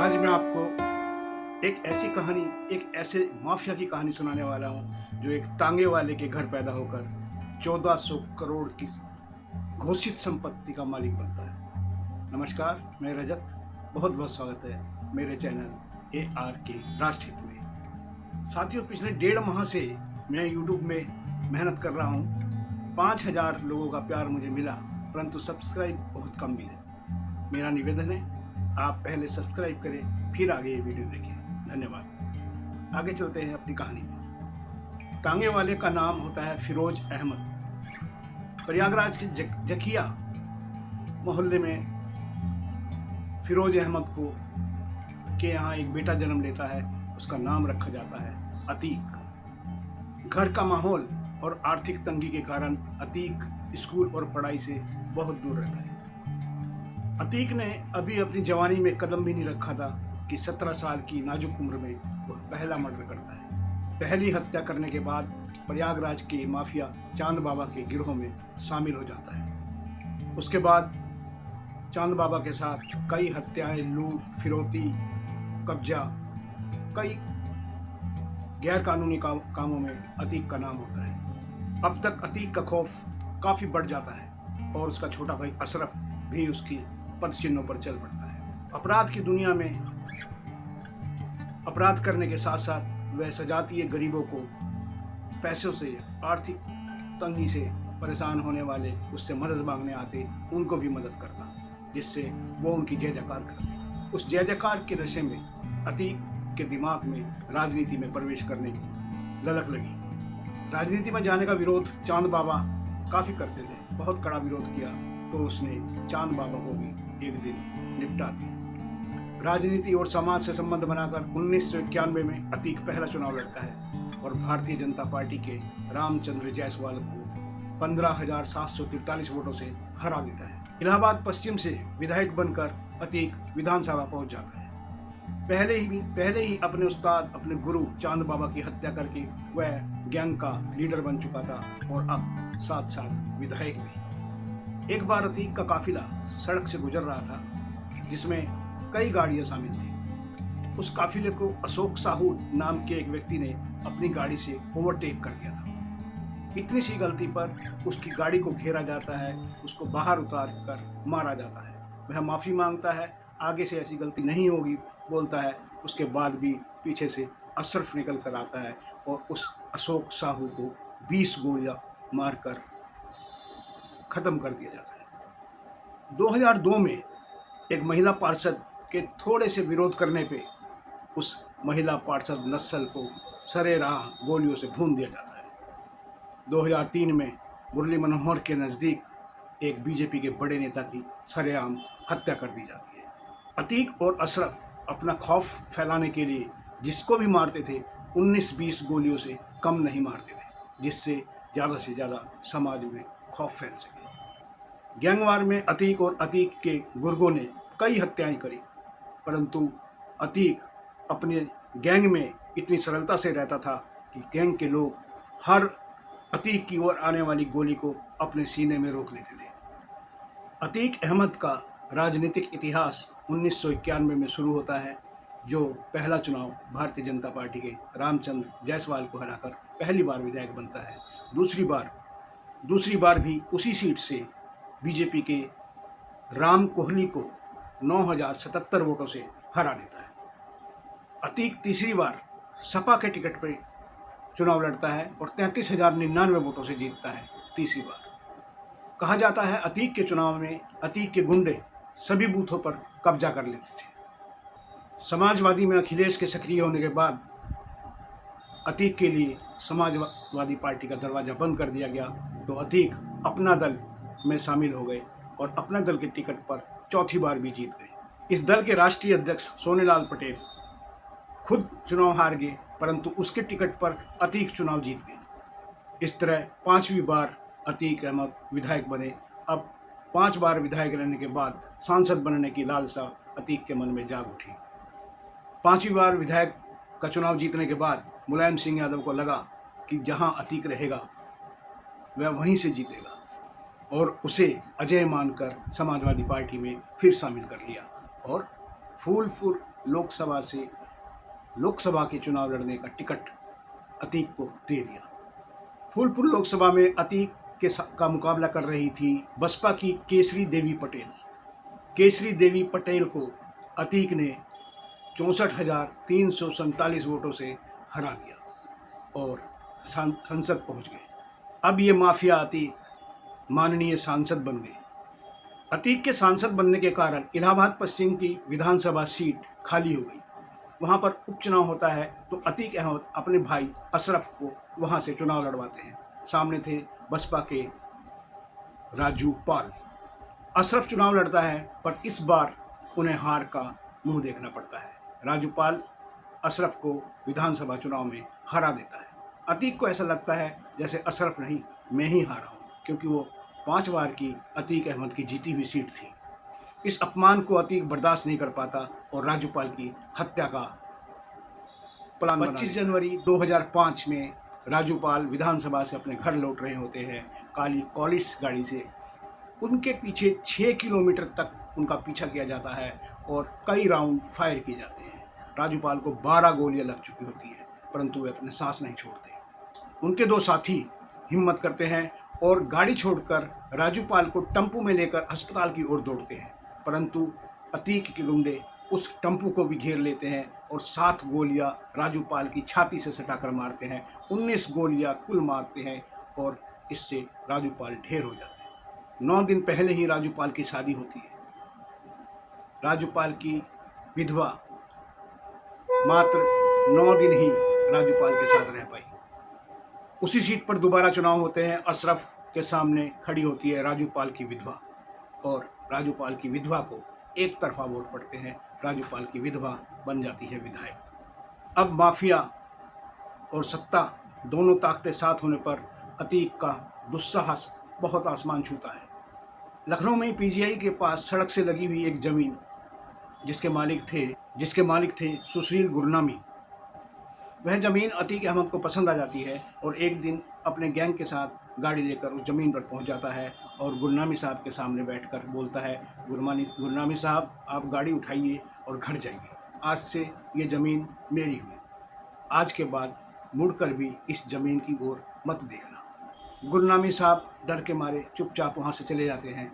आज मैं आपको एक ऐसी कहानी, एक ऐसे माफिया की कहानी सुनाने वाला हूँ जो एक तांगे वाले के घर पैदा होकर 1400 करोड़ की घोषित संपत्ति का मालिक बनता है। नमस्कार, मैं रजत, बहुत बहुत स्वागत है मेरे चैनल ARK राष्ट्रहित में। साथियों, पिछले 1.5 माह से मैं यूट्यूब में मेहनत कर रहा हूँ। 5000 लोगों का प्यार मुझे मिला, परंतु सब्सक्राइब बहुत कम मिले। मेरा निवेदन है, आप पहले सब्सक्राइब करें, फिर आगे ये वीडियो देखें। धन्यवाद। आगे चलते हैं अपनी कहानी में। तांगे वाले का नाम होता है फिरोज अहमद। प्रयागराज के जखिया मोहल्ले में फिरोज अहमद के यहाँ एक बेटा जन्म लेता है। उसका नाम रखा जाता है अतीक। घर का माहौल और आर्थिक तंगी के कारण अतीक स्कूल और पढ़ाई से बहुत दूर रहता है। अतीक ने अभी अपनी जवानी में कदम भी नहीं रखा था कि 17 साल की नाजुक उम्र में वह पहला मर्डर करता है। पहली हत्या करने के बाद प्रयागराज के माफिया चांद बाबा के गिरोह में शामिल हो जाता है। उसके बाद चांद बाबा के साथ कई हत्याएं, लूट, फिरौती, कब्जा, कई गैर कानूनी कामों में अतीक का नाम होता है। अब तक अतीक का खौफ काफ़ी बढ़ जाता है और उसका छोटा भाई अशरफ भी उसकी पद चिन्हों पर चल पड़ता है। अपराध की दुनिया में अपराध करने के साथ साथ वह सजातीय गरीबों को पैसों से, आर्थिक तंगी से परेशान होने वाले, उससे मदद मांगने आते, उनको भी मदद करता, जिससे वो उनकी जय जयकार करते। उस जय जयकार के नशे में अतीक के दिमाग में राजनीति में प्रवेश करने की ललक लगी। राजनीति में जाने का विरोध चांद बाबा काफ़ी करते थे, बहुत कड़ा विरोध किया, तो उसने चांद बाबा को भी एक दिन निपटा दिया। राजनीति और समाज से संबंध बनाकर 1991 में अतीक पहला चुनाव लड़ता है और भारतीय जनता पार्टी के रामचंद्र जायसवाल को 15,743 वोटों से हरा देता है। इलाहाबाद पश्चिम से विधायक बनकर अतीक विधानसभा पहुंच जाता है। पहले ही अपने उस्ताद, अपने गुरु चांद बाबा की हत्या करके वह गैंग का लीडर बन चुका था और अब साथ साथ विधायक भी। एक बार अतीक का काफिला सड़क से गुजर रहा था जिसमें कई गाड़ियां शामिल थी। उस काफिले को अशोक साहू नाम के एक व्यक्ति ने अपनी गाड़ी से ओवरटेक कर दिया था। इतनी सी गलती पर उसकी गाड़ी को घेरा जाता है, उसको बाहर उतार कर मारा जाता है। वह माफ़ी मांगता है, आगे से ऐसी गलती नहीं होगी बोलता है। उसके बाद भी पीछे से अशरफ निकल कर आता है और उस अशोक साहू को 20 गोलियां मारकर ख़त्म कर दिया जाता है। 2002 में एक महिला पार्षद के थोड़े से विरोध करने पे उस महिला पार्षद नस्ल को सरेराह गोलियों से भून दिया जाता है। 2003 में मुरली मनोहर के नज़दीक एक बीजेपी के बड़े नेता की सरेआम हत्या कर दी जाती है। अतीक और अशरफ अपना खौफ फैलाने के लिए जिसको भी मारते थे 19-20 गोलियों से कम नहीं मारते थे, जिससे ज़्यादा से ज़्यादा समाज में खौफ फैल सके। गैंगवार में अतीक और अतीक के गुर्गों ने कई हत्याएं करी, परंतु अतीक अपने गैंग में इतनी सरलता से रहता था कि गैंग के लोग हर अतीक की ओर आने वाली गोली को अपने सीने में रोक लेते थे। अतीक अहमद का राजनीतिक इतिहास 1991 में शुरू होता है, जो पहला चुनाव भारतीय जनता पार्टी के रामचंद्र जायसवाल को हराकर पहली बार विधायक बनता है। दूसरी बार भी उसी सीट से बीजेपी के राम कोहली को 9,077 वोटों से हरा देता है। अतीक तीसरी बार सपा के टिकट पर चुनाव लड़ता है और 33,099 वोटों से जीतता है तीसरी बार। कहा जाता है अतीक के चुनाव में अतीक के गुंडे सभी बूथों पर कब्जा कर लेते थे। समाजवादी में अखिलेश के सक्रिय होने के बाद अतीक के लिए समाजवादी पार्टी का दरवाज़ा बंद कर दिया गया, तो अतीक अपना दल में शामिल हो गए और अपना दल के टिकट पर चौथी बार भी जीत गए। इस दल के राष्ट्रीय अध्यक्ष सोनेलाल पटेल खुद चुनाव हार गए, परंतु उसके टिकट पर अतीक चुनाव जीत गए। इस तरह 5वीं बार अतीक अहमद विधायक बने। अब 5 बार विधायक रहने के बाद सांसद बनने की लालसा अतीक के मन में जाग उठी। 5वीं बार विधायक का चुनाव जीतने के बाद मुलायम सिंह यादव को लगा कि जहां अतीक रहेगा वह वहीं से जीतेगा और उसे अजय मानकर समाजवादी पार्टी में फिर शामिल कर लिया और फूल फूल लोकसभा के चुनाव लड़ने का टिकट अतीक को दे दिया। फूलपुर लोकसभा में अतीक का मुकाबला कर रही थी बसपा की केसरी देवी पटेल। केसरी देवी पटेल को अतीक ने 64,347 वोटों से हरा दिया और संसद पहुंच गए। अब ये माफिया अतीक माननीय सांसद बन गए। अतीक के सांसद बनने के कारण इलाहाबाद पश्चिम की विधानसभा सीट खाली हो गई। वहाँ पर उपचुनाव होता है तो अतीक अहमद अपने भाई अशरफ को वहाँ से चुनाव लड़वाते हैं। सामने थे बसपा के राजू पाल। अशरफ चुनाव लड़ता है पर इस बार उन्हें हार का मुंह देखना पड़ता है। राजू पाल अशरफ को विधानसभा चुनाव में हरा देता है। अतीक को ऐसा लगता है जैसे अशरफ नहीं, मैं ही हारा हूँ, क्योंकि वो 5 बार की अतीक अहमद की जीती हुई सीट थी। इस अपमान को अतीक बर्दाश्त नहीं कर पाता और राजूपाल की हत्या का प्लान 25 जनवरी 2005 में राजूपाल विधानसभा से अपने घर लौट रहे होते हैं काली कॉलिस गाड़ी से। उनके पीछे 6 किलोमीटर तक उनका पीछा किया जाता है और कई राउंड फायर किए जाते हैं। राजूपाल को 12 गोलियां लग चुकी होती है, परंतु वे अपने सांस नहीं छोड़ते। उनके 2 साथी हिम्मत करते हैं और गाड़ी छोड़कर राजूपाल को टम्पू में लेकर अस्पताल की ओर दौड़ते हैं, परंतु अतीक के गुंडे उस टम्पू को भी घेर लेते हैं और 7 गोलियां राजूपाल की छाती से सटाकर मारते हैं। 19 गोलियां कुल मारते हैं और इससे राजूपाल ढेर हो जाते हैं। 9 दिन पहले ही राजूपाल की शादी होती है। राजूपाल की विधवा मात्र 9 दिन ही राजूपाल के साथ रह पाई। उसी सीट पर दोबारा चुनाव होते हैं। अशरफ के सामने खड़ी होती है राजूपाल की विधवा और राजूपाल की विधवा को एक तरफा वोट पड़ते हैं। राजूपाल की विधवा बन जाती है विधायक। अब माफिया और सत्ता दोनों ताकतें साथ होने पर अतीक का दुस्साहस बहुत आसमान छूता है। लखनऊ में पीजीआई के पास सड़क से लगी हुई एक जमीन जिसके मालिक थे सुशील गुरनामी। वह ज़मीन अतीक अहमद को पसंद आ जाती है और एक दिन अपने गैंग के साथ गाड़ी लेकर उस ज़मीन पर पहुंच जाता है और गुरनामी साहब के सामने बैठकर बोलता है, गुरनामी साहब, आप गाड़ी उठाइए और घर जाइए। आज से ये ज़मीन मेरी हुई। आज के बाद मुड़कर भी इस ज़मीन की ओर मत देखना। गुरनामी साहब डर के मारे चुपचाप वहाँ से चले जाते हैं,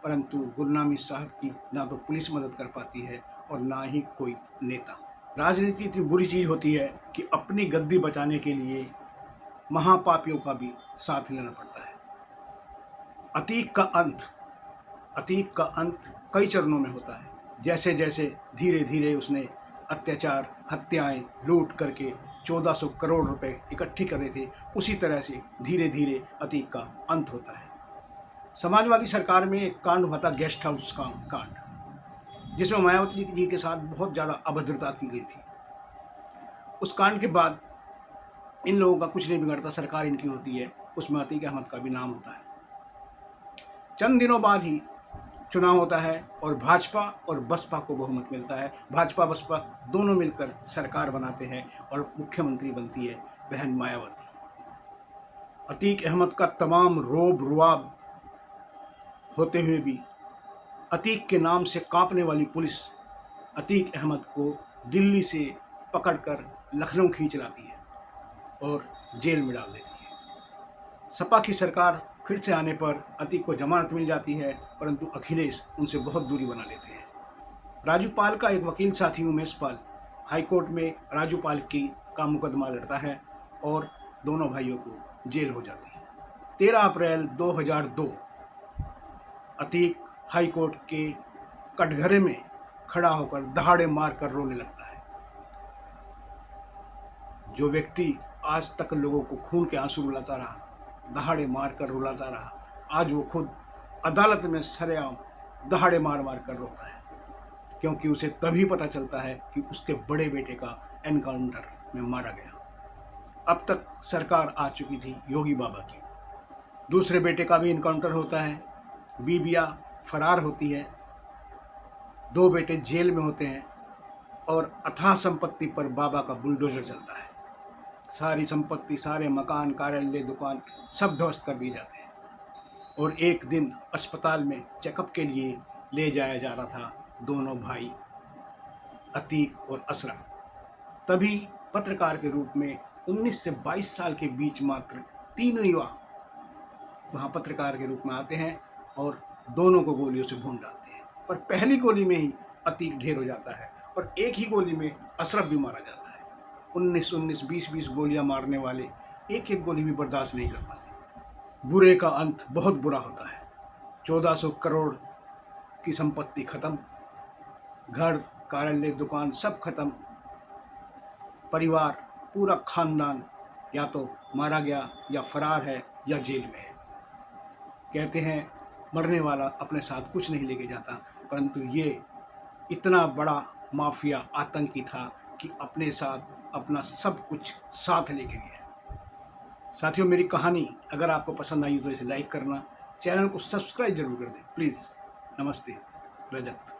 परंतु गुरनामी साहब की ना तो पुलिस मदद कर पाती है और ना ही कोई नेता। राजनीति इतनी बुरी चीज़ होती है कि अपनी गद्दी बचाने के लिए महापापियों का भी साथ लेना पड़ता है। अतीक का अंत कई चरणों में होता है। जैसे जैसे धीरे धीरे उसने अत्याचार, हत्याएं, लूट करके 1400 करोड़ रुपए इकट्ठे करे थे, उसी तरह से धीरे धीरे अतीक का अंत होता है। समाजवादी सरकार में एक कांड हुआ था, गेस्ट हाउस कांड, जिसमें मायावती जी के साथ बहुत ज़्यादा अभद्रता की गई थी। उस कांड के बाद इन लोगों का कुछ नहीं बिगड़ता, सरकार इनकी होती है, उसमें अतीक अहमद का भी नाम होता है। चंद दिनों बाद ही चुनाव होता है और भाजपा और बसपा को बहुमत मिलता है। भाजपा बसपा दोनों मिलकर सरकार बनाते हैं और मुख्यमंत्री बनती है बहन मायावती। अतीक अहमद का तमाम रोब रुआब होते हुए भी अतीक के नाम से कांपने वाली पुलिस अतीक अहमद को दिल्ली से पकड़कर लखनऊ खींच लाती है और जेल में डाल देती है। सपा की सरकार फिर से आने पर अतीक को जमानत मिल जाती है, परंतु अखिलेश उनसे बहुत दूरी बना लेते हैं। राजूपाल का एक वकील साथी उमेश पाल हाईकोर्ट में राजूपाल का मुकदमा लड़ता है और दोनों भाइयों को जेल हो जाती है। 13 अप्रैल 2002 अतीक हाईकोर्ट के कटघरे में खड़ा होकर दहाड़े मारकर रोने लगता है। जो व्यक्ति आज तक लोगों को खून के आंसू रुलाता रहा, दहाड़े मारकर रुलाता रहा, आज वो खुद अदालत में सरेआम दहाड़े मार मार कर रोता है, क्योंकि उसे तभी पता चलता है कि उसके बड़े बेटे का एनकाउंटर में मारा गया। अब तक सरकार आ चुकी थी योगी बाबा की, दूसरे बेटे का भी एनकाउंटर होता है, बीबिया फरार होती है, 2 बेटे जेल में होते हैं और अथाह संपत्ति पर बाबा का बुलडोजर चलता है। सारी संपत्ति, सारे मकान, कार्यालय, दुकान सब ध्वस्त कर दिए जाते हैं। और एक दिन अस्पताल में चेकअप के लिए ले जाया जा रहा था दोनों भाई अतीक और अशरफ। तभी पत्रकार के रूप में 19 से 22 साल के बीच मात्र 3 युवा वहाँ पत्रकार के रूप में आते हैं और दोनों को गोलियों से भून डालते हैं। पर पहली गोली में ही अतीक ढेर हो जाता है और एक ही गोली में अशरफ भी मारा जाता है। 19 20 गोलियां मारने वाले एक एक गोली भी बर्दाश्त नहीं कर पाते। बुरे का अंत बहुत बुरा होता है। 1400 करोड़ की संपत्ति खत्म, घर, कार्यालय, दुकान सब खत्म, परिवार, पूरा खानदान या तो मारा गया या फरार है या जेल में है। कहते हैं मरने वाला अपने साथ कुछ नहीं लेके जाता, परंतु ये इतना बड़ा माफिया आतंकी था कि अपने साथ अपना सब कुछ साथ लेके गया। साथियों, मेरी कहानी अगर आपको पसंद आई तो इसे लाइक करना, चैनल को सब्सक्राइब जरूर कर दें प्लीज़। नमस्ते। रजत।